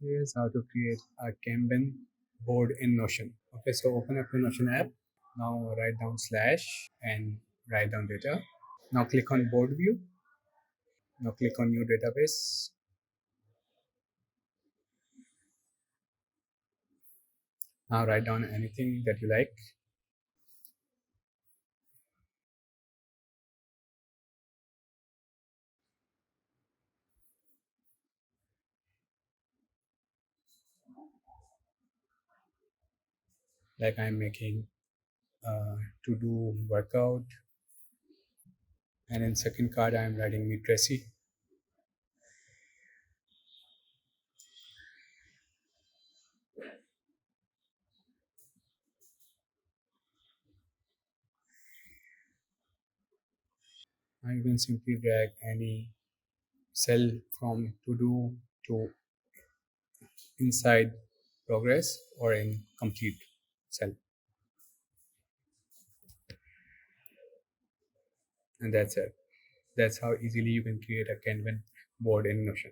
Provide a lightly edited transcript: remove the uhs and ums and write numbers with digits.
Here's how to create a Kanban board in Notion. Okay, so open up your Notion app. Now write down slash and write down data. Now click on board view. Now click on new database. Now write down anything that you like. Like I'm making to do workout, and in second card I'm writing meet Tracy. Now you can simply drag any cell from to do to inside progress or in complete cell, and that's it. That's how easily you can create a Kanban board in Notion.